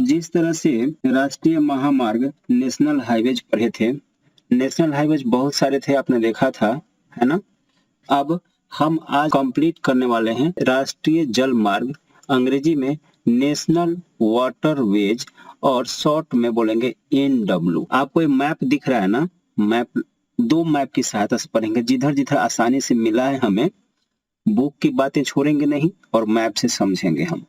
जिस तरह से राष्ट्रीय महामार्ग नेशनल हाईवेज पढ़े थे, नेशनल हाईवेज बहुत सारे थे, आपने देखा था, है ना। अब हम आज कंप्लीट करने वाले हैं राष्ट्रीय जल मार्ग, अंग्रेजी में नेशनल वाटरवेज, और शॉर्ट में बोलेंगे NW। आपको ये मैप दिख रहा है ना, मैप, दो मैप की सहायता से पढ़ेंगे, जिधर जिधर आसानी से मिला है हमें, बुक की बातें छोड़ेंगे नहीं और मैप से समझेंगे हम।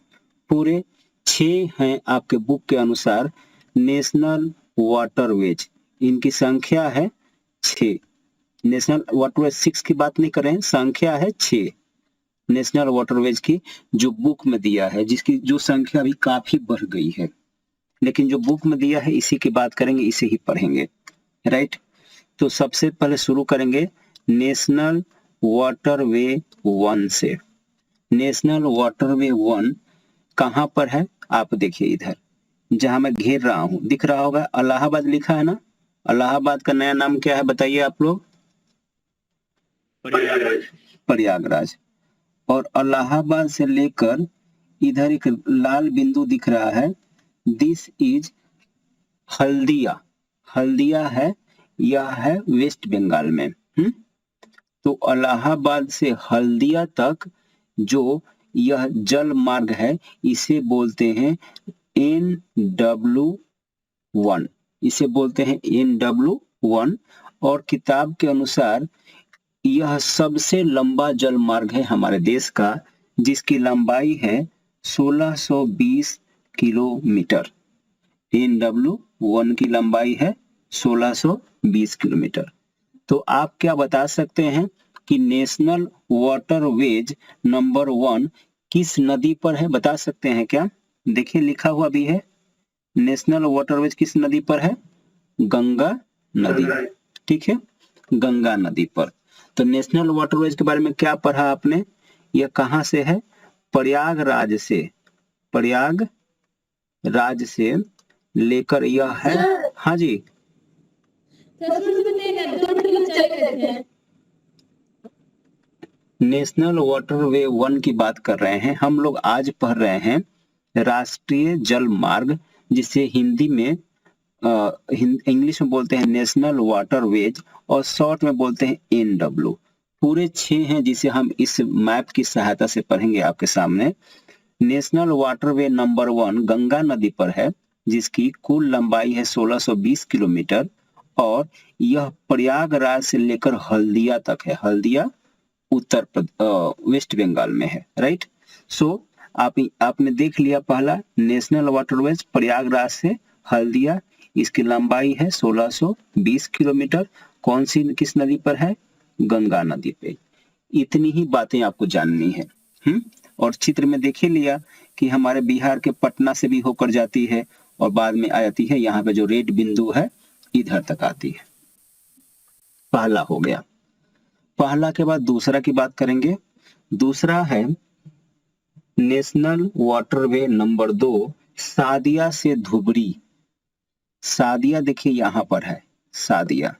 पूरे 6 हैं आपके बुक के अनुसार नेशनल वाटरवेज, इनकी संख्या है 6। नेशनल वाटरवेज 6 की बात नहीं कर रहे हैं, संख्या है 6 नेशनल वाटरवेज की, जो बुक में दिया है, जिसकी जो संख्या अभी काफी बढ़ गई है, लेकिन जो बुक में दिया है इसी की बात करेंगे, इसे ही पढ़ेंगे, राइट। तो सबसे पहले शुरू करेंगे नेशनल वाटरवे 1 से। नेशनल वाटरवे 1 कहां पर है, आप देखिए इधर जहां मैं घेर रहा हूं, दिख रहा होगा इलाहाबाद लिखा है ना। इलाहाबाद का नया नाम क्या है बताइए आप लोग? प्रयागराज। और इलाहाबाद से लेकर इधर एक लाल बिंदु दिख रहा है, दिस इज हल्दिया। हल्दिया है, यह है वेस्ट बंगाल में। तो इलाहाबाद से हल्दिया तक जो यह जल मार्ग है, इसे बोलते हैं NW1, इसे बोलते हैं NW1। और किताब के अनुसार यह सबसे लंबा जल मार्ग है हमारे देश का, जिसकी लंबाई है 1620 किलोमीटर। NW1 की लंबाई है 1620 किलोमीटर। तो आप क्या बता सकते हैं कि नेशनल वाटरवेज नंबर 1 किस नदी पर है, बता सकते हैं क्या? देखिए लिखा हुआ भी है, नेशनल वाटरवेज किस नदी पर है? गंगा नदी, ठीक है, गंगा नदी पर। तो नेशनल वाटरवेज के बारे में क्या पढ़ा आपने? यह कहां से है? प्रयागराज से, प्रयागराज से लेकर यह है, हाँ जी, नेशनल वाटरवे 1 की बात कर रहे हैं हम लोग। आज पढ़ रहे हैं राष्ट्रीय जल मार्ग, जिसे हिंदी में इंग्लिश में बोलते हैं नेशनल वाटरवेज, और शॉर्ट में बोलते हैं NW। पूरे 6 हैं जिसे हम इस मैप की सहायता से पढ़ेंगे आपके सामने। नेशनल वाटरवे नंबर 1 गंगा नदी पर है, जिसकी कुल लंबाई है 1620 किलोमीटर, और यह प्रयागराज से लेकर हल्दिया तक है। हल्दिया वेस्ट बंगाल में है, राइट। सो आपने देख लिया पहला नेशनल वाटरवेज प्रयागराज से हल्दिया, इसकी लंबाई है 1620 किलोमीटर। कौन सी, किस नदी पर है? गंगा नदी पे। इतनी ही बातें आपको जाननी है। और चित्र में देख ही लिया कि हमारे बिहार के पटना से भी होकर जाती है और बाद में आ जाती है, यहाँ पे जो रेड बिंदु है इधर तक आती है। पहला हो गया। पहला के बाद दूसरा की बात करेंगे। दूसरा है नेशनल वाटरवे नंबर 2 सादिया से धुबरी। सादिया देखिए यहां पर है, सादिया,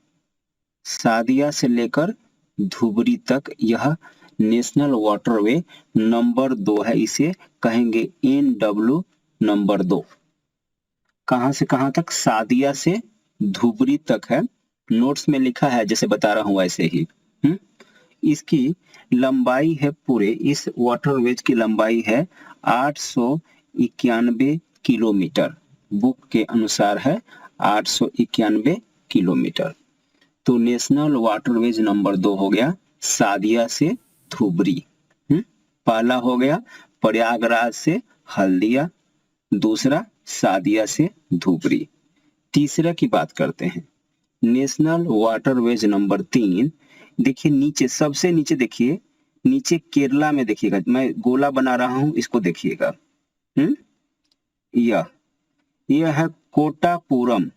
सादिया से लेकर धुबरी तक यह नेशनल वाटरवे नंबर 2 है, इसे कहेंगे NW नंबर 2। कहां से कहां तक? सादिया से धुबरी तक है, नोट्स में लिखा है जैसे बता रहा हूं ऐसे ही। इसकी लंबाई है, पूरे इस वाटरवेज की लंबाई है 891 किलोमीटर, बुक के अनुसार है 891 किलोमीटर। तो नेशनल वाटरवेज नंबर 2 हो गया सादिया से धुबरी। पहला हो गया प्रयागराज से हल्दिया, दूसरा सादिया से धुबरी। तीसरा की बात करते हैं, नेशनल वाटरवेज नंबर 3। देखिए नीचे, सबसे नीचे देखिए, नीचे केरला में देखिएगा, मैं गोला बना रहा हूं, इसको देखिएगा। यह है कोटापुरम।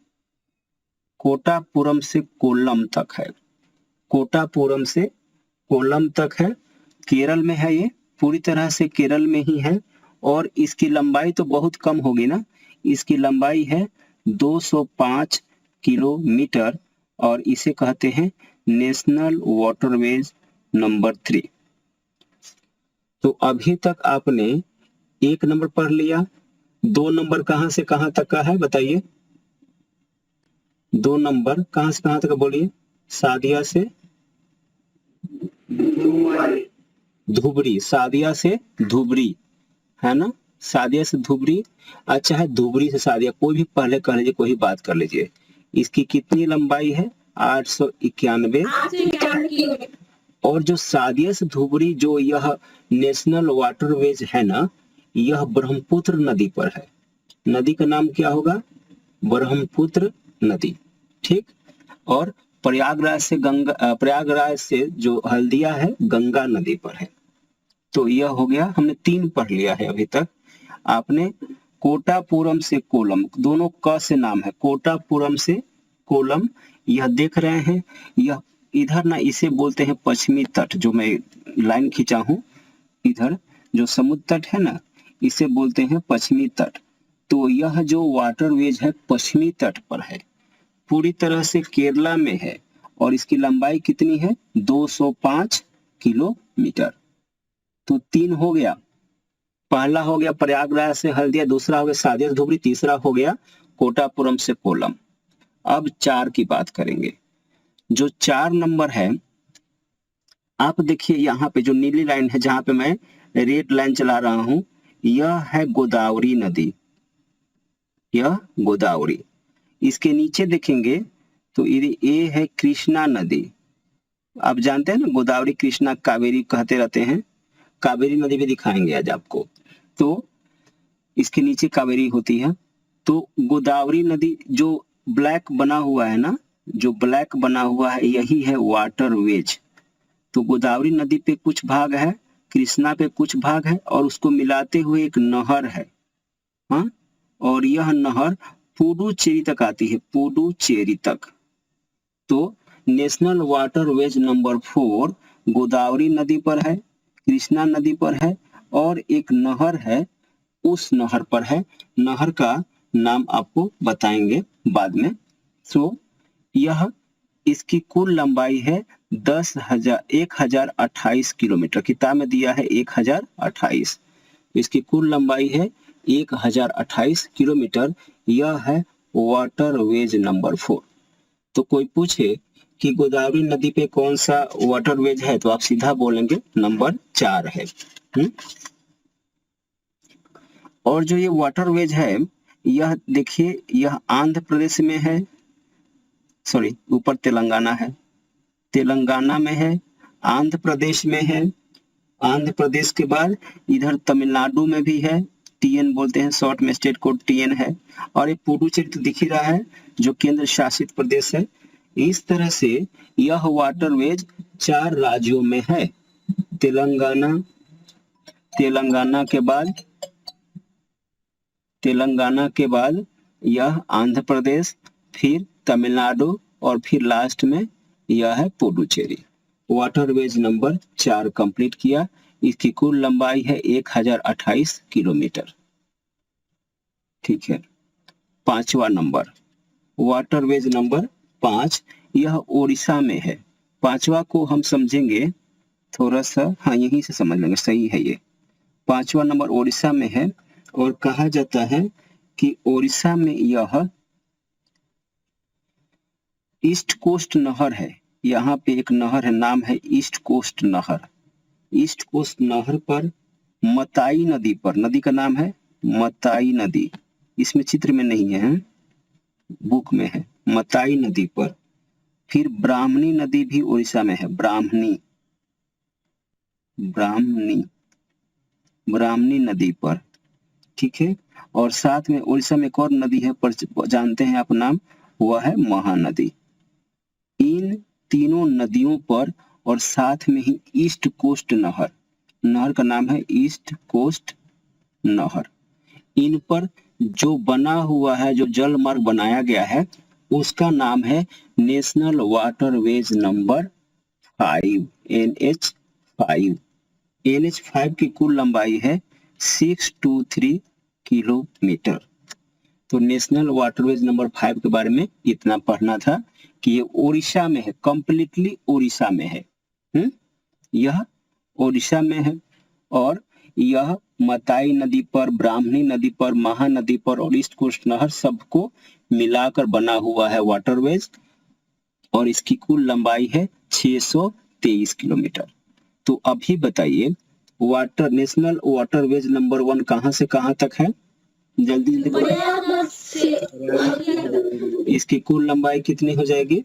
कोटापुरम से कोल्लम तक है, कोटापुरम से कोल्लम तक है, केरल में है, ये पूरी तरह से केरल में ही है। और इसकी लंबाई तो बहुत कम होगी ना, इसकी लंबाई है 205 किलोमीटर, और इसे कहते हैं नेशनल वाटरवेज नंबर 3। तो अभी तक आपने 1 नंबर पढ़ लिया, 2 नंबर कहां से कहां तक का है बताइए? 2 नंबर कहां से कहां तक बोलिए? सादिया से धुबरी, सादिया से धुबरी, है ना? सादिया से धुबरी, अच्छा है धुबरी से सादिया, कोई भी पहले कह लीजिए, कोई बात कर लीजिए। इसकी कितनी लंबाई है? 891। और जो सादिया से धुबरी, जो यह नेशनल वाटरवेज है ना, यह ब्रह्मपुत्र नदी पर है। नदी का नाम क्या होगा? ब्रह्मपुत्र नदी, ठीक। और प्रयागराज से जो हल्दिया है, गंगा नदी पर है। तो यह हो गया, हमने 3 पढ़ लिया है अभी तक। आपने कोटापुरम से कोलम, दोनों क से नाम है, कोटापुरम से कोलम, यह देख रहे हैं। यह इधर ना, इसे बोलते हैं पश्चिमी तट, जो मैं लाइन खींचा हूं इधर, जो समुद्र तट है ना, इसे बोलते हैं पश्चिमी तट। तो यह जो वाटरवेज है पश्चिमी तट पर है, पूरी तरह से केरला में है, और इसकी लंबाई कितनी है? 205 किलोमीटर। तो 3 हो गया। पहला हो गया प्रयागराज से हल्दिया, दूसरा हो गया सादिया से धुबरी, तीसरा हो गया कोटापुरम से कोलम। अब 4 की बात करेंगे। जो 4 नंबर है, आप देखिए यहाँ पे जो नीली लाइन है, जहां पे मैं रेड लाइन चला रहा हूं, यह है गोदावरी नदी, यह गोदावरी। इसके नीचे देखेंगे तो ये है कृष्णा नदी। आप जानते हैं ना, गोदावरी कृष्णा कावेरी कहते रहते हैं, कावेरी नदी भी दिखाएंगे आज आपको। तो इसके नीचे कावेरी होती है। तो गोदावरी नदी जो ब्लैक बना हुआ है ना, जो ब्लैक बना हुआ है, यही है वाटरवेज। तो गोदावरी नदी पे कुछ भाग है, कृष्णा पे कुछ भाग है, और उसको मिलाते हुए एक नहर है, हाँ। और यह नहर पुडुचेरी तक आती है, पुडुचेरी तक। तो नेशनल वाटरवेज नंबर 4 गोदावरी नदी पर है, कृष्णा नदी पर है, और एक नहर है, उस नहर पर है। नहर का नाम आपको बताएंगे बाद में। तो यह, इसकी कुल लंबाई है 1028 किलोमीटर। किताब में दिया है 1028, इसकी कुल लंबाई है 1028 किलोमीटर। यह है वाटरवेज नंबर 4। तो कोई पूछे कि गोदावरी नदी पे कौन सा वाटरवेज है, तो आप सीधा बोलेंगे नंबर 4 है। और जो ये वाटरवेज है, यह देखिए, यह आंध्र प्रदेश में है, सॉरी ऊपर तेलंगाना है, तेलंगाना में है, आंध्र प्रदेश में है, आंध्र प्रदेश के बाद इधर तमिलनाडु में भी है, टीएन बोलते हैं, शॉर्ट में स्टेट कोड टीएन है। और ये पुडुचेरी तो दिख ही रहा है, जो केंद्र शासित प्रदेश है। इस तरह से यह वाटरवेज 4 राज्यों में है। तेलंगाना, तेलंगाना के बाद यह आंध्र प्रदेश, फिर तमिलनाडु, और फिर लास्ट में यह है पुडुचेरी। वाटरवेज नंबर 4 कंप्लीट किया। इसकी कुल लंबाई है 1028 किलोमीटर, ठीक है। 5वां नंबर, वाटरवेज नंबर 5, यह ओडिशा में है। 5वां को हम समझेंगे थोड़ा सा, हाँ यहीं से समझ लेंगे, सही है ये। 5वां नंबर ओडिशा में है, और कहा जाता है कि ओडिशा में यह ईस्ट कोस्ट नहर है। यहाँ पे एक नहर है, नाम है ईस्ट कोस्ट नहर। ईस्ट कोस्ट नहर पर मताई नदी पर, नदी का नाम है मताई नदी, इसमें चित्र में नहीं है, बुक में है, मताई नदी पर। फिर ब्राह्मणी नदी भी उड़ीसा में है, ब्राह्मणी नदी पर, ठीक है। और साथ में उड़ीसा में एक और नदी है, पर जानते हैं आप नाम, वह है महानदी। इन तीनों नदियों पर, और साथ में ही ईस्ट कोस्ट नहर, नहर का नाम है ईस्ट कोस्ट नहर। इन पर जो बना हुआ है, जो जल मार्ग बनाया गया है, उसका नाम है national waterways number 5, NH5। NH5 की कुल लंबाई है 623 किलोमीटर। तो नेशनल वाटरवेज नंबर 5 के बारे में इतना पढ़ना था कि ये ओडिशा में है, कंप्लीटली ओडिशा में है। यह ओडिशा में है, और यह मताई नदी पर, ब्राह्मणी नदी पर, महानदी पर और ईस्ट कोस्ट नहर सबको मिलाकर बना हुआ है वाटरवेज, और इसकी कुल लंबाई है 623 किलोमीटर। तो अभी बताइए नेशनल वाटरवेज नंबर 1 कहां से कहां तक है? जल्दी जल्दी बताइए। इसकी कुल लंबाई कितनी हो जाएगी?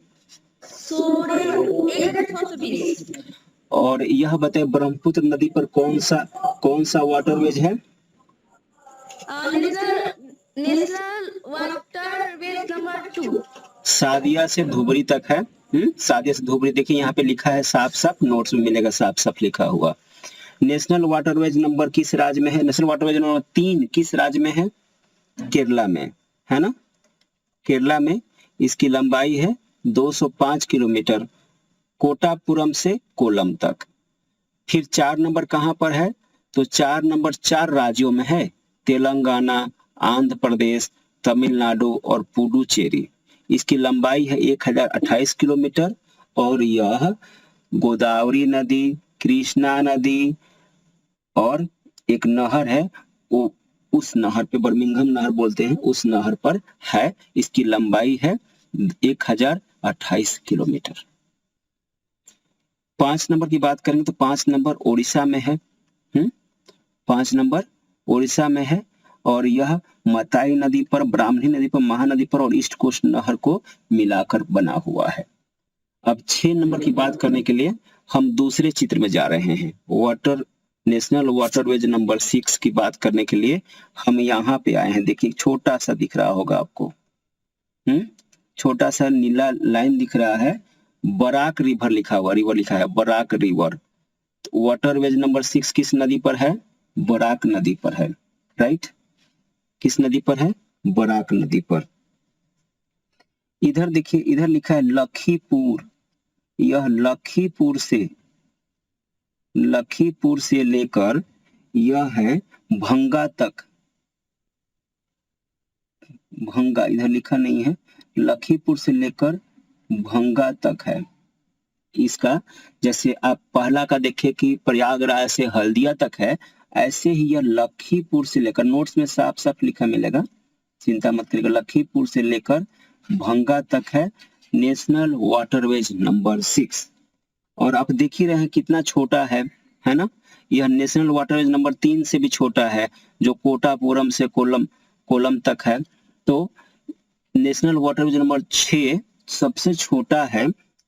1620। और यह बताइए ब्रह्मपुत्र नदी पर कौन सा वाटरवेज है? नेशनल वाटरवेज नंबर 2 सादिया से धुबरी तक है। सादिया से धुबरी, देखिए यहाँ पे लिखा है साफ साफ, नोट्स में मिलेगा साफ साफ लिखा हुआ। नेशनल वाटरवेज नंबर किस राज्य में है? नेशनल वाटरवेज नंबर 3 किस राज्य में है? केरला में, है ना? केरला में इसकी लंबाई है 205 किलोमीटर, कोटापुरम से कोलम तक। फिर 4 नंबर कहां पर है? तो 4 नंबर 4 राज्यों में है, तेलंगाना, आंध्र प्रदेश, तमिलनाडु और पुडुचेरी। इसकी लंबाई है 1028 किलोमीटर, और यह गोदावरी नदी, कृष्णा नदी और एक नहर है, वो उस नहर पे, बर्मिंघम नहर बोलते हैं, उस नहर पर है। इसकी लंबाई है 1028 किलोमीटर। 5 नंबर की बात करेंगे तो 5 नंबर ओडिशा में है। 5 नंबर ओडिशा में है, और यह मताई नदी पर, ब्राह्मणी नदी पर, महानदी पर और ईस्ट कोस्ट नहर को मिलाकर बना हुआ है। अब 6 नंबर की बात करने के लिए हम दूसरे चित्र में जा रहे हैं। नेशनल वाटरवेज नंबर 6 की बात करने के लिए हम यहाँ पे आए हैं। देखिए छोटा सा दिख रहा होगा आपको, छोटा सा नीला लाइन दिख रहा है, बराक रिवर लिखा हुआ, रिवर लिखा है बराक रिवर। वाटरवेज नंबर 6 किस नदी पर है? बराक नदी पर है, राइट? किस नदी पर है? बराक नदी पर। इधर देखिए, इधर लिखा है लखीपुर। यह लखीपुर से लेकर यह है भंगा तक। भंगा इधर लिखा नहीं है, लखीपुर से लेकर भंगा तक है इसका। जैसे आप पहला का देखिए कि प्रयागराज से हल्दिया तक है, ऐसे ही यह लखीपुर से लेकर, नोट्स में साफ साफ लिखा मिलेगा, चिंता मत करिएगा, लखीपुर से लेकर भंगा तक है नेशनल वाटरवेज नंबर 6। और आप देख ही रहे हैं कितना छोटा है ना? यह नेशनल वाटरवेज नंबर 3 से भी छोटा है, जो कोटापुरम से कोलम तक है। तो नेशनल वाटरवेज नंबर 6 सबसे छोटा है,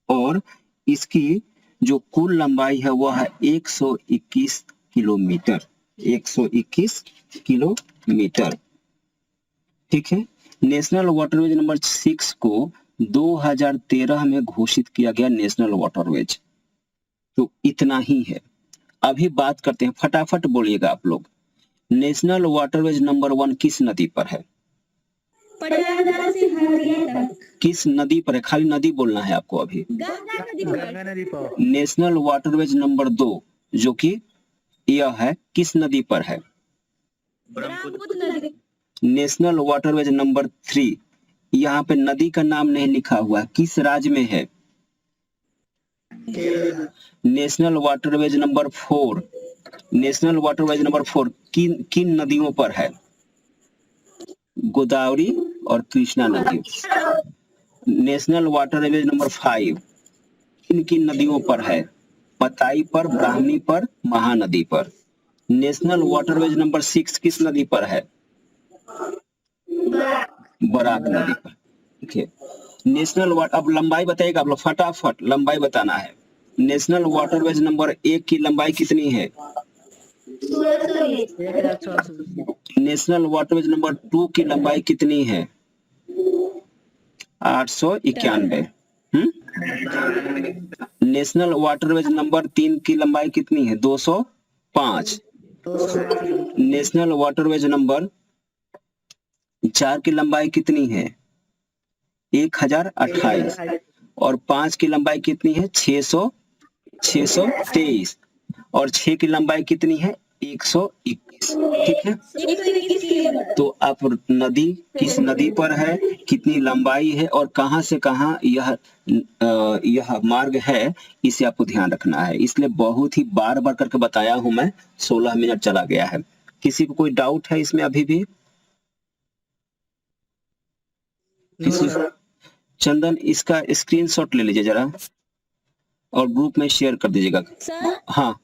और इसकी जो कुल लंबाई है वह है 121 किलोमीटर। 121 किलोमीटर, ठीक है। नेशनल वाटरवेज नंबर 6 को 2013 में घोषित किया गया नेशनल वाटरवेज। तो इतना ही है। अभी बात करते हैं, फटाफट बोलिएगा आप लोग, नेशनल वाटरवेज नंबर 1 किस नदी पर है? प्रयागराज से हल्दिया तक। किस नदी पर है? खाली नदी बोलना है आपको अभी। गंगा नदी पर। नेशनल वाटरवेज नंबर 2 जो कि यह है, किस नदी पर है? ब्रह्मपुत्र नदी। नेशनल वाटरवेज नंबर 3, यहाँ पे नदी का नाम नहीं लिखा हुआ है, किस राज्य में है? National waterways number 4, national waterways number 4 किन नदियों पर है? गोदावरी और कृष्णा नदी। नेशनल वाटरवेज नंबर 5 किन नदियों पर है? मताई पर, ब्राह्मणी पर, महानदी पर। नेशनल वाटरवेज नंबर 6 किस नदी पर है? बराक नदी पर, ठीक है। नेशनल वाटर, अब लंबाई बताइएगा आप लोग, फटाफट लंबाई बताना है। नेशनल वाटरवेज नंबर 1 की लंबाई कितनी है? 1620। नेशनल वाटरवेज नंबर 2 की लंबाई कितनी है? 891। नेशनल वाटरवेज नंबर 3 की लंबाई कितनी है? 205। नेशनल वाटरवेज नंबर 4 की लंबाई कितनी है? 1028। और 5 की लंबाई कितनी है? 623। और 6 की लंबाई कितनी है? 121। ठीक है। 121 किलोमीटर। तो आप नदी किस नदी पर है, कितनी लंबाई है और कहां से कहां यह मार्ग है, इसे आपको ध्यान रखना है। इसलिए बहुत ही बार बार करके बताया हूं मैं। 16 मिनट चला गया है। किसी को कोई डाउट है इसमें अभी भी? किसी चंदन इसका स्क्रीनशॉट ले लीजिए जरा और ग्रुप में शेयर कर दीजिएगा। सर हाँ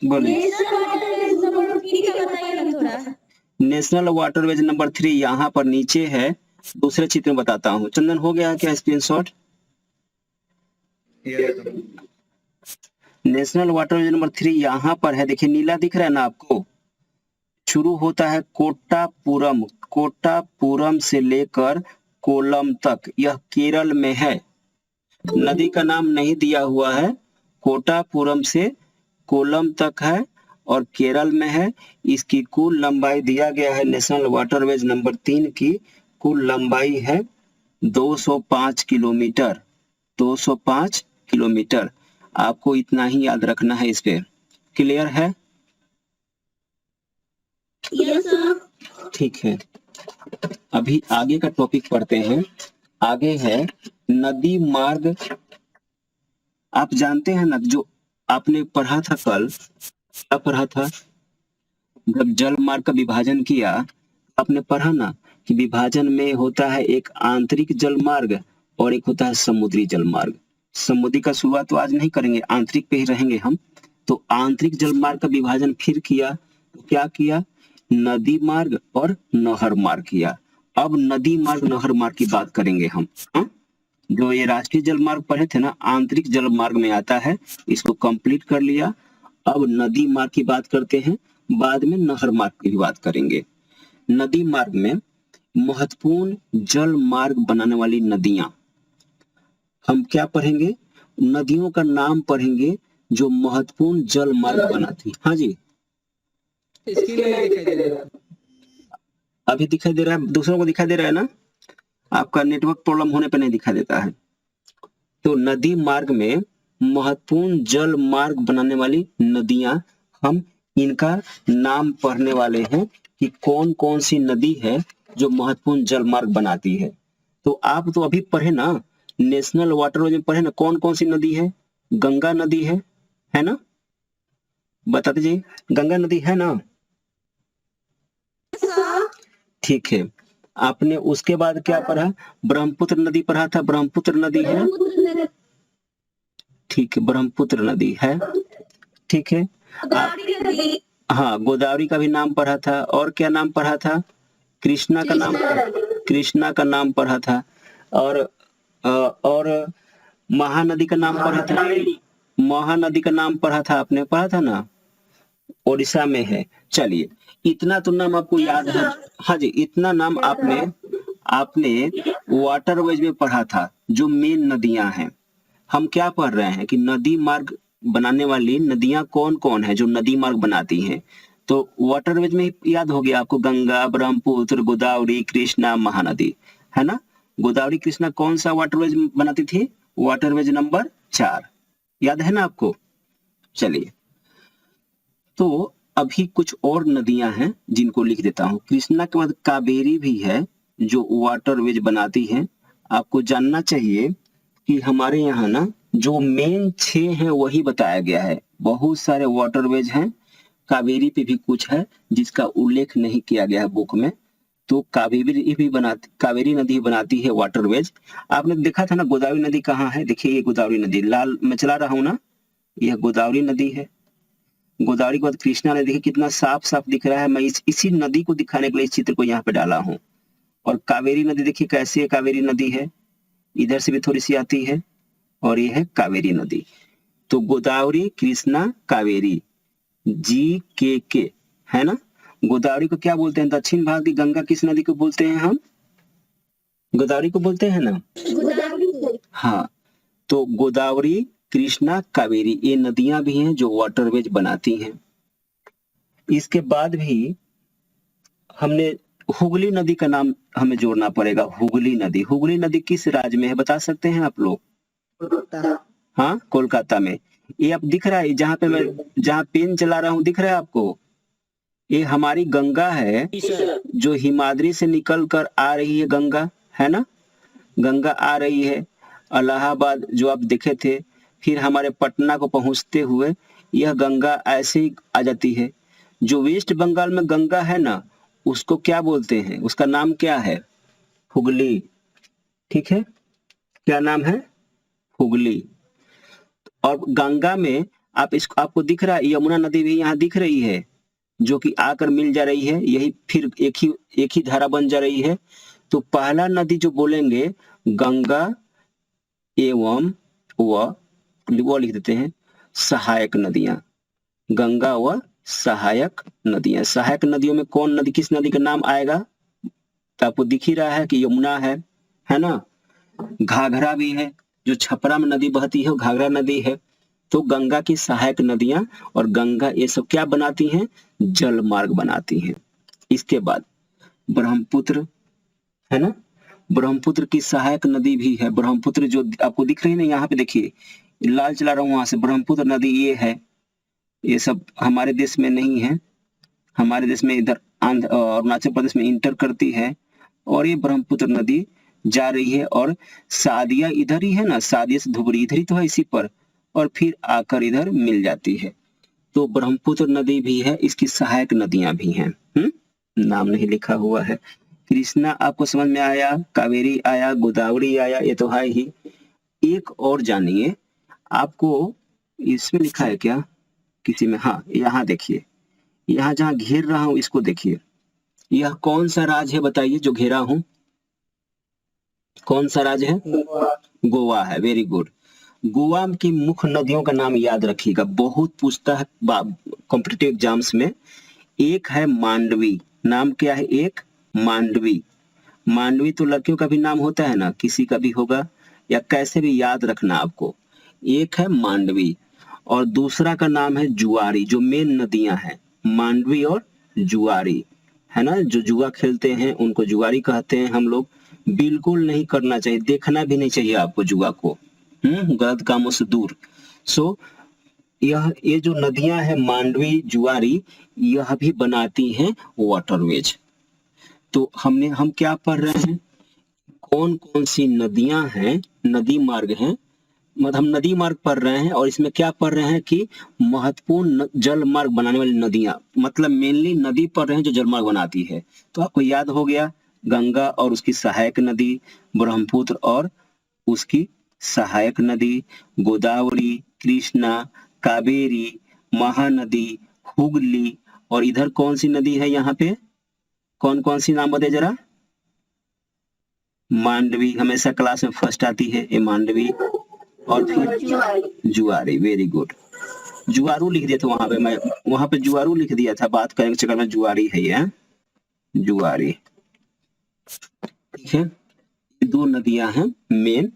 बोलिए। नेशनल वाटरवेज नंबर 3 का बताइए ना थोड़ा। नेशनल वाटरवेज नंबर 3 यहाँ पर नीचे है। दूसरे चित्र में बताता हूँ। चंदन हो गया क्या स्क्रीनशॉट? नेशनल वाटरवेज नंबर 3 यहाँ पर है। देखिए नीला दिख रहा है ना आपको? शुरू होता है कोट्टापुरम। कोट्टापुरम से लेकर कोल्लम तक, यह केरल में है। नदी का नाम नहीं दिया हुआ है। कोट्टापुरम से कोल्लम तक है और केरल में है। इसकी कुल लंबाई दिया गया है। नेशनल वाटरवेज नंबर 3 की कुल लंबाई है 205 किलोमीटर। 205 किलोमीटर। आपको इतना ही याद रखना है। इस पे क्लियर है? Yes sir. ठीक है। अभी आगे का टॉपिक पढ़ते हैं। आगे है नदी मार्ग। आप जानते हैं ना, जो आपने पढ़ा था कल, क्या पढ़ा था? जब जल मार्ग का विभाजन किया, आपने पढ़ा ना कि विभाजन में होता है एक आंतरिक जल मार्ग और एक होता है समुद्री जल मार्ग। समुद्री का शुरुआत तो आज नहीं करेंगे, आंतरिक पे ही रहेंगे हम। तो आंतरिक जल मार्ग का विभाजन फिर किया, तो क्या किया? नदी मार्ग और नहर मार्ग किया। अब नदी मार्ग नहर मार्ग की बात करेंगे हम। हाँ? जो ये राष्ट्रीय जल मार्ग पढ़े थे ना, आंतरिक जल मार्ग में आता है। इसको कंप्लीट कर लिया। अब नदी मार्ग की बात करते हैं, बाद में नहर मार्ग की भी बात करेंगे। नदी मार्ग में महत्वपूर्ण जल मार्ग बनाने वाली नदियां हम क्या पढ़ेंगे? नदियों का नाम पढ़ेंगे जो महत्वपूर्ण जल मार्ग बनाती। हाँ जी, इसके लिए दिखाई दे रहा है। अभी दिखाई दे रहा है? दूसरों को दिखाई दे रहा है ना? आपका नेटवर्क प्रॉब्लम होने पर नहीं दिखाई देता है। तो नदी मार्ग में महत्वपूर्ण जल मार्ग बनाने वाली नदियां, हम इनका नाम पढ़ने वाले हैं कि कौन कौन सी नदी है जो महत्वपूर्ण जल मार्ग बनाती है। तो आप तो अभी पढ़े ना, नेशनल वाटरवेज में पढ़े ना, कौन कौन सी नदी है? गंगा नदी है ना? बता दीजिए, गंगा नदी है ना? ठीक है। आपने उसके बाद क्या पढ़ा? ब्रह्मपुत्र नदी पढ़ा था। ब्रह्मपुत्र नदी है। ठीक है, ब्रह्मपुत्र नदी है। ठीक है। हाँ, गोदावरी का भी नाम पढ़ा था। और क्या नाम पढ़ा था? कृष्णा का नाम पढ़ा था। और महानदी का नाम पढ़ा था। महानदी का नाम पढ़ा था, आपने पढ़ा था ना? ओडिशा में है। चलिए, इतना तो नाम आपको याद है। हाँ जी, इतना नाम आपने वाटरवेज में पढ़ा था, जो मेन नदियां हैं। हम क्या पढ़ रहे हैं कि नदी मार्ग बनाने वाली नदियां कौन कौन है जो नदी मार्ग बनाती हैं। तो वाटरवेज में याद हो गया आपको, गंगा, ब्रह्मपुत्र, गोदावरी, कृष्णा, महानदी, है ना? गोदावरी कृष्णा कौन सा वाटरवेज बनाती थी? Waterways number 4। याद है ना आपको? चलिए, तो अभी कुछ और नदियां हैं जिनको लिख देता हूं। कृष्णा के बाद कावेरी भी है जो वाटरवेज बनाती है। आपको जानना चाहिए कि हमारे यहाँ ना जो मेन 6 हैं वही बताया गया है। बहुत सारे वाटरवेज हैं, कावेरी पे भी कुछ है जिसका उल्लेख नहीं किया गया है बुक में। तो कावेरी नदी बनाती है वाटरवेज। आपने देखा था ना गोदावरी नदी कहाँ है? देखिए ये गोदावरी नदी लाल मैं चला रहा हूँ ना, यह गोदावरी नदी है। गोदावरी के बाद कृष्णा नदी, देखिए कितना साफ साफ दिख रहा है। मैं इसी नदी को दिखाने के लिए इस चित्र को यहाँ पे डाला हूँ। और कावेरी नदी देखिए कैसी है, कावेरी नदी है, इधर से भी थोड़ी सी आती है और ये है कावेरी नदी। तो गोदावरी, कृष्णा, कावेरी, GKK, है ना? गोदावरी को क्या बोलते हैं? दक्षिण भारत की गंगा किस नदी को बोलते हैं हम? गोदावरी को बोलते हैं ना? हाँ, तो गोदावरी, कृष्णा, कावेरी ये नदियां भी हैं जो वाटरवेज बनाती हैं। इसके बाद भी हमने हुगली नदी का नाम हमें जोड़ना पड़ेगा। हुगली नदी किस राज्य में है बता सकते हैं आप लोग? हाँ, कोलकाता में। ये अब दिख रहा है, जहाँ पेन चला रहा हूँ दिख रहा है आपको? ये हमारी गंगा है जी सर। जो हिमाद्री से निकल कर आ रही है, गंगा है ना, गंगा आ रही है इलाहाबाद जो आप देखे थे, फिर हमारे पटना को पहुंचते हुए यह गंगा ऐसे ही आ जाती है। जो वेस्ट बंगाल में गंगा है ना, उसको क्या बोलते हैं, उसका नाम क्या है? हुगली। ठीक है, क्या नाम है? हुगली। और गंगा में आपको दिख रहा है यमुना नदी भी यहाँ दिख रही है, जो कि आकर मिल जा रही है, यही फिर एक ही धारा बन जा रही है। तो पहला नदी जो बोलेंगे गंगा एवं वो लिख देते हैं सहायक नदियां, गंगा व सहायक नदियां। सहायक नदियों में कौन नदी, किस नदी का नाम आएगा? तो आपको दिख ही रहा है कि यमुना है ना, घाघरा भी है, जो छपरा में नदी बहती है वो घाघरा नदी है। तो गंगा की सहायक नदियां और गंगा ये सब क्या बनाती हैं? जल मार्ग बनाती हैं। इसके बाद ब्रह्मपुत्र है ना, ब्रह्मपुत्र की सहायक नदी भी है। ब्रह्मपुत्र जो आपको दिख रही है ना, यहाँ पे देखिए लाल चला रहा हूँ, वहां से ब्रह्मपुत्र नदी ये है। ये सब हमारे देश में नहीं है, हमारे देश में इधर आंध्र अरुणाचल प्रदेश में इंटर करती है, और ये ब्रह्मपुत्र नदी जा रही है, और सादिया इधर ही है ना, सादिया से धुबरी इधर ही तो है इसी पर, और फिर आकर इधर मिल जाती है। तो ब्रह्मपुत्र नदी भी है, इसकी सहायक नदियां भी हैं। नाम नहीं लिखा हुआ है। कृष्णा आपको समझ में आया, कावेरी आया, गोदावरी आया, ये तो है ही। एक और जानिए, आपको इसमें लिखा है क्या किसी में? हाँ, यहाँ देखिए, यहाँ जहाँ घेर रहा हूं इसको देखिए, यह कौन सा राज्य है बताइए जो घेरा हूं? कौन सा राज्य है? गोवा है। Very good. गोवा की मुख्य नदियों का नाम याद रखिएगा, बहुत पूछता है कॉम्पिटिटिव एग्जाम्स में। एक है मांडवी, नाम क्या है? एक मांडवी। मांडवी तो लड़कियों का भी नाम होता है ना, किसी का भी होगा, या कैसे भी याद रखना आपको। एक है मांडवी और दूसरा का नाम है जुआरी। जो मेन नदियां हैं मांडवी और जुआरी, है ना, जो जुआ खेलते हैं उनको जुआरी कहते हैं हम लोग। बिल्कुल नहीं करना चाहिए, देखना भी नहीं चाहिए आपको जुआ को, गलत कामों से दूर। सो ये जो नदियां हैं मांडवी जुआरी, यह भी बनाती हैं वाटरवेज। तो हम क्या पढ़ रहे हैं, कौन कौन सी नदियां हैं, नदी मार्ग हैं, मतलब हम नदी मार्ग पढ़ रहे हैं, और इसमें क्या पढ़ रहे हैं कि महत्वपूर्ण जल मार्ग बनाने वाली नदियां, मतलब मेनली नदी पढ़ रहे हैं जो जल मार्ग बनाती है। तो आपको याद हो गया, गंगा और उसकी सहायक नदी, ब्रह्मपुत्र और उसकी सहायक नदी, गोदावरी, कृष्णा, कावेरी, महानदी, हुगली, और इधर कौन सी नदी है यहाँ पे, कौन कौन सी नाम बताइए जरा? मांडवी, हमेशा क्लास में फर्स्ट आती है ये मांडवी, और फिर जुआरी। Very good. जुआरू लिख दिया था वहां पे, मैं वहां पे जुआरू लिख दिया था, बात करने के चक्कर में जुआरी है ये, जुआरी। ठीक है, दो नदियां हैं मेन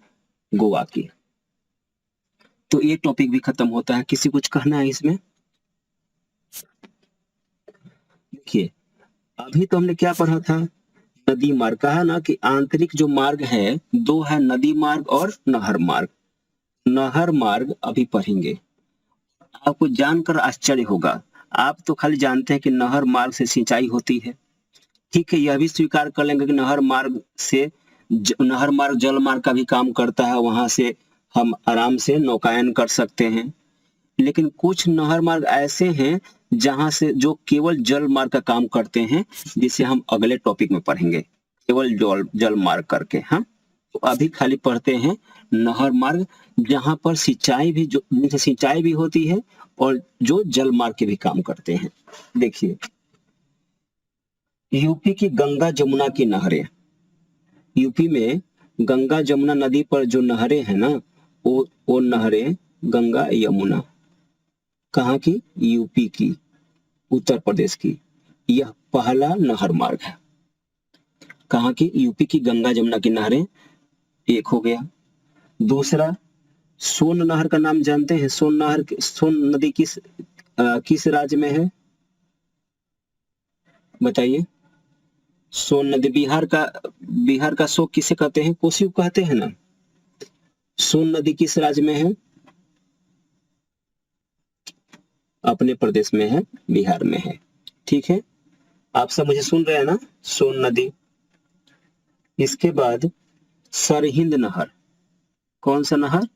गोवा की। तो ये टॉपिक भी खत्म होता है। किसी कुछ कहना है इसमें? देखिए, अभी तो हमने क्या पढ़ा था, नदी मार्ग। कहा ना कि आंतरिक जो मार्ग है दो है, नदी मार्ग और नहर मार्ग। नहर मार्ग अभी पढ़ेंगे, आपको जानकर आश्चर्य होगा। आप तो खाली जानते हैं कि नहर मार्ग से सिंचाई होती है, ठीक है, यह भी स्वीकार कर लेंगे कि नहर मार्ग जल मार्ग का भी काम करता है, वहां से हम आराम से नौकायन कर सकते हैं। लेकिन कुछ नहर मार्ग ऐसे हैं जहां से जो केवल जल मार्ग का काम करते हैं, जिसे हम अगले टॉपिक में पढ़ेंगे, केवल जल मार्ग करके। हाँ, तो अभी खाली पढ़ते हैं नहर मार्ग, जहां पर सिंचाई भी होती है और जो जल मार्ग के भी काम करते हैं। देखिए, यूपी की गंगा जमुना की नहरें, यूपी में गंगा जमुना नदी पर जो नहरें हैं ना, वो नहरें गंगा यमुना, कहाँ की? यूपी की, उत्तर प्रदेश की। यह पहला नहर मार्ग है। कहाँ की? यूपी की गंगा जमुना की नहरें, एक हो गया। दूसरा, सोन नहर का नाम जानते हैं? सोन नदी किस राज्य में है बताइए? सोन नदी बिहार का शोक किसे कहते हैं? कोसी कहते हैं ना। सोन नदी किस राज्य में है? अपने प्रदेश में है, बिहार में है। ठीक है, आप सब मुझे सुन रहे हैं ना? सोन नदी। इसके बाद सरहिंद नहर। कौन सा नहर?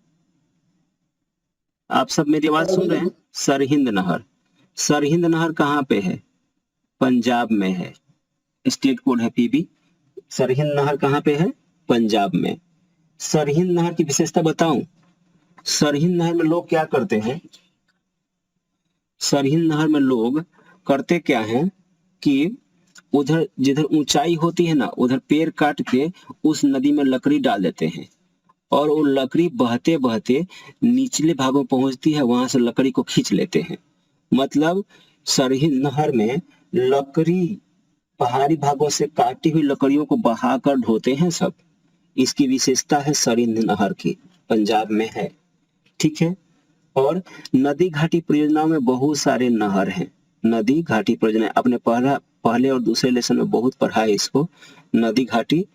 आप सब मेरी आवाज सुन रहे हैं? सरहिंद नहर। सरहिंद नहर कहाँ पे है? पंजाब में है। स्टेट कोड है पीबी। सरहिंद नहर कहाँ पे है? पंजाब में। सरहिंद नहर की विशेषता बताऊं? सरहिंद नहर में लोग क्या करते हैं? सरहिंद नहर में लोग करते क्या हैं कि उधर जिधर ऊंचाई होती है ना, उधर पेड़ काट के उस नदी में लकड़ी डाल देते हैं और वो लकड़ी बहते बहते निचले भागों में पहुंचती है, वहां से लकड़ी को खींच लेते हैं। मतलब सरहिंद नहर में लकड़ी पहाड़ी भागों से काटी हुई लकड़ियों को बहाकर ढोते हैं सब। इसकी विशेषता है सरहिंद नहर की, पंजाब में है। ठीक है, और नदी घाटी परियोजनाओं में बहुत सारे नहर हैं। नदी घाटी परियोजना आपने पहले और दूसरे लेसन में बहुत पढ़ा है इसको। नदी घाटी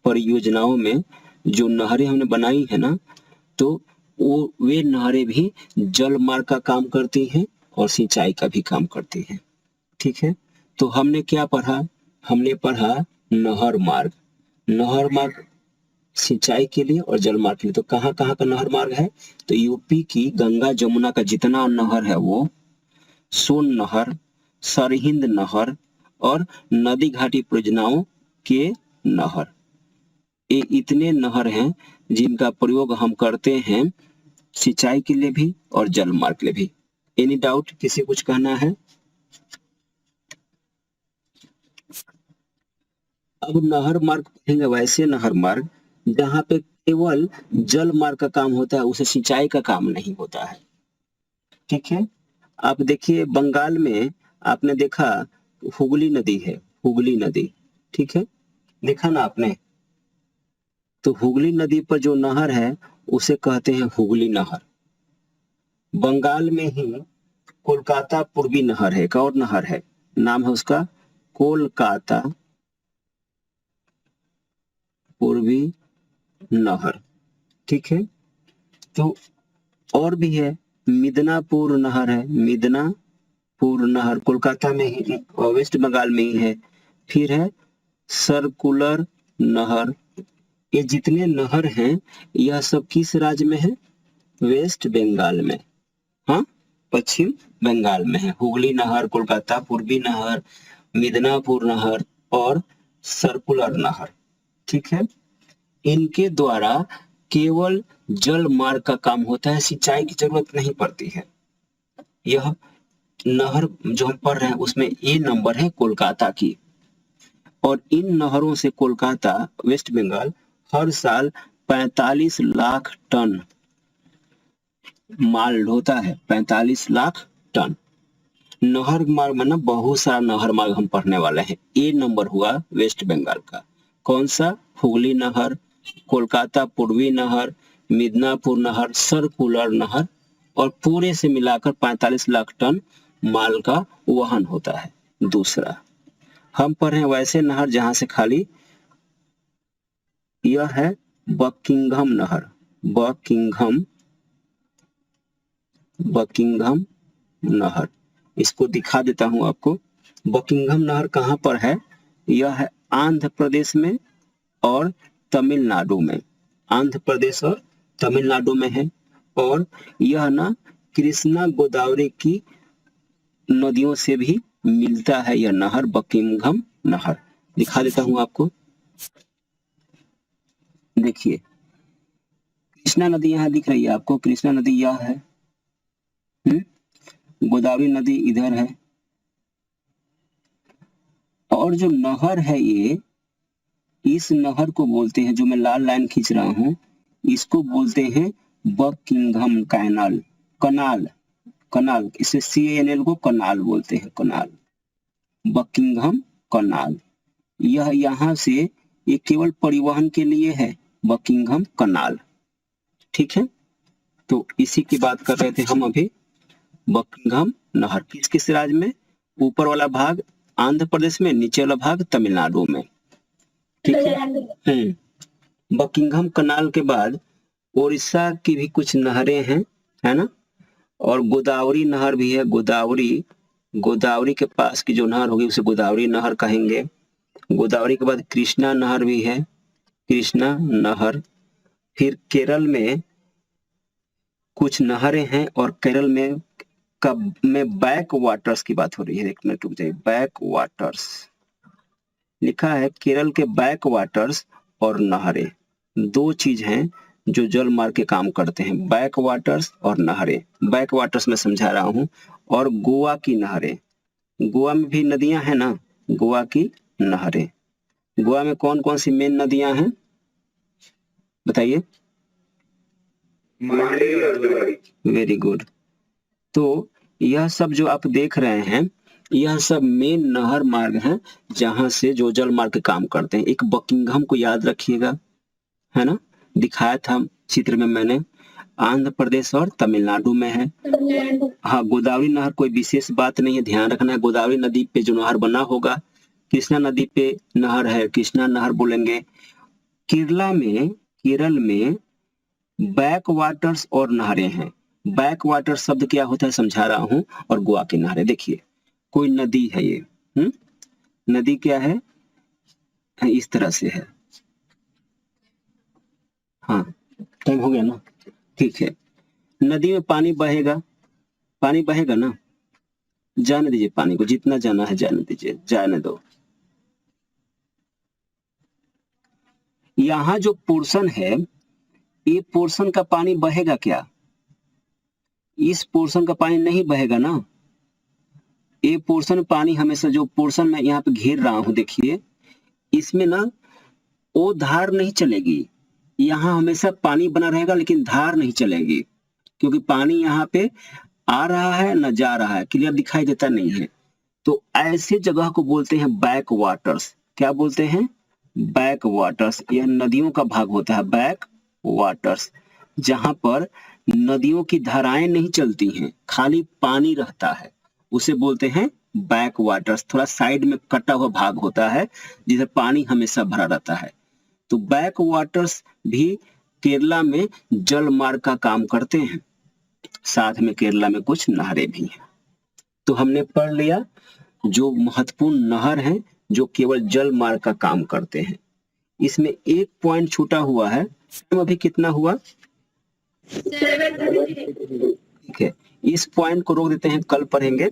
परियोजनाओं में जो नहरें हमने बनाई है ना, तो वे नहरें भी जल मार्ग का काम करती हैं और सिंचाई का भी काम करती हैं। ठीक है, तो हमने क्या पढ़ा? हमने पढ़ा नहर मार्ग। नहर मार्ग सिंचाई के लिए और जल मार्ग के लिए। तो कहाँ कहाँ का नहर मार्ग है? तो यूपी की गंगा जमुना का जितना नहर है वो, सोन नहर, सरहिंद नहर और नदी घाटी परियोजनाओं के नहर, ये इतने नहर हैं जिनका प्रयोग हम करते हैं सिंचाई के लिए भी और जल मार्ग के लिए भी। Any doubt? किसी कुछ कहना है? अब नहर मार्ग पढ़ेंगे, वैसे नहर मार्ग जहाँ पे केवल जल मार्ग का काम होता है, उसे सिंचाई का काम नहीं होता है। ठीक है, आप देखिए बंगाल में आपने देखा हुगली नदी है, हुगली नदी। ठीक है, देखा ना आपने? तो हुगली नदी पर जो नहर है उसे कहते हैं हुगली नहर। बंगाल में ही कोलकाता पूर्वी नहर है, एक और नहर है, नाम है उसका कोलकाता पूर्वी नहर। ठीक है, तो और भी है, मिदनापुर नहर है, मिदनापुर नहर कोलकाता में ही, वेस्ट बंगाल में ही है। फिर है सर्कुलर नहर। ये जितने नहर हैं यह सब किस राज्य में है? वेस्ट बंगाल में। हाँ, पश्चिम बंगाल में है। हुगली नहर, कोलकाता पूर्वी नहर, मिदनापुर नहर और सर्कुलर नहर। ठीक है, इनके द्वारा केवल जल मार्ग का काम होता है, सिंचाई की जरूरत नहीं पड़ती है। यह नहर जो हम पढ़ रहे हैं उसमें ए नंबर है कोलकाता की, और इन नहरों से कोलकाता, वेस्ट बंगाल हर साल 45 लाख टन माल ढोता है। 45 लाख टन। नहर मार्ग में ना बहुत सारा नहर मार्ग हम पढ़ने वाले हैं। ए नंबर हुआ वेस्ट बंगाल का, कौन सा? हुगली नहर, कोलकाता पूर्वी नहर, मिदनापुर नहर, सर्कुलर नहर, और पूरे से मिलाकर 45 लाख टन माल का वहन होता है। दूसरा हम पढ़ रहे हैं वैसे नहर जहां से खाली, यह है बकिंघम नहर। बकिंघम नहर, इसको दिखा देता हूं आपको। बकिंघम नहर कहां पर है? यह है आंध्र प्रदेश में और तमिलनाडु में। आंध्र प्रदेश और तमिलनाडु में है, और यह ना कृष्णा गोदावरी की नदियों से भी मिलता है। यह नहर बकिंघम नहर दिखा देता हूं आपको। देखिए कृष्णा नदी यहाँ दिख रही है आपको, कृष्णा नदी यह है, गोदावरी नदी इधर है, और जो नहर है ये, इस नहर को बोलते हैं, जो मैं लाल लाइन खींच रहा हूं, इसको बोलते हैं बकिंघम कैनाल। कनाल इसे CANL को कनाल बोलते हैं, कनाल, बकिंघम कनाल। यह यहाँ से ये केवल परिवहन के लिए है, बकिंघम कनाल। ठीक है, तो इसी की बात कर रहे थे हम अभी। बकिंघम नहर किस किस राज्य में? ऊपर वाला भाग आंध्र प्रदेश में, नीचे वाला भाग तमिलनाडु में। ठीक है, बकिंघम कनाल के बाद उड़ीसा की भी कुछ नहरें हैं, है ना? और गोदावरी नहर भी है। गोदावरी के पास की जो नहर होगी उसे गोदावरी नहर कहेंगे। गोदावरी के बाद कृष्णा नहर भी है, कृष्णा नहर। फिर केरल में कुछ नहरें हैं और केरल में बैक वाटर्स की बात हो रही है। एक मिनट रुक जाइए, बैक वाटर्स लिखा है। केरल के बैक वाटर्स और नहरें दो चीज हैं जो जल मार्ग के काम करते हैं, बैक वाटर्स और नहरें। बैक वाटर्स में समझा रहा हूं। और गोवा की नहरें, गोवा में भी नदियां हैं ना, गोवा की नहरें। गोवा में कौन कौन सी मेन नदियां हैं बताइए? Very good. तो यह सब जो आप देख रहे हैं यह सब मेन नहर मार्ग हैं जहां से जो जल मार्ग के काम करते हैं। एक बकिंघम को याद रखिएगा, है ना, दिखाया था चित्र में मैंने। आंध्र प्रदेश और तमिलनाडु में है। हाँ, गोदावरी नहर कोई विशेष बात नहीं है, ध्यान रखना है। गोदावरी नदी पे जो नहर बना होगा, कृष्णा नदी पे नहर है, कृष्णा नहर बोलेंगे। केरल में बैक वाटर्स और नहरें हैं। बैक वाटर शब्द क्या होता है समझा रहा हूं। और गोवा की नहरें, देखिए कोई नदी है ये, नदी क्या है, इस तरह से है। हाँ, टाइम हो गया ना, ठीक है। नदी में पानी बहेगा ना, जाने दीजिए पानी को, जितना जाना है जाने दीजिए, जाने दो। यहाँ जो पोर्शन है, ये पोर्शन का पानी बहेगा क्या? इस पोर्शन का पानी नहीं बहेगा ना। ये पोर्शन पानी हमेशा, जो पोर्शन मैं यहाँ पे घेर रहा हूं देखिए, इसमें ना वो धार नहीं चलेगी। यहाँ हमेशा पानी बना रहेगा लेकिन धार नहीं चलेगी, क्योंकि पानी यहाँ पे आ रहा है न जा रहा है, क्लियर दिखाई देता नहीं है। तो ऐसे जगह को बोलते हैं बैक वाटर्स। क्या बोलते हैं? Back waters. यह नदियों का भाग होता है, बैक वाटर्स, जहां पर नदियों की धाराएं नहीं चलती हैं, खाली पानी रहता है, उसे बोलते हैं बैक वाटर्स। थोड़ा साइड में कटा हुआ भाग होता है जिसे पानी हमेशा भरा रहता है। तो बैक वाटर्स भी केरला में जल मार्ग का काम करते हैं, साथ में केरला में कुछ नहरें भी हैं। तो हमने पढ़ लिया जो महत्वपूर्ण नहर हैं जो केवल जल मार्ग का काम करते हैं। इसमें एक पॉइंट छूटा हुआ है, अभी कितना हुआ? ठीक है, इस पॉइंट को रोक देते हैं, कल पढ़ेंगे।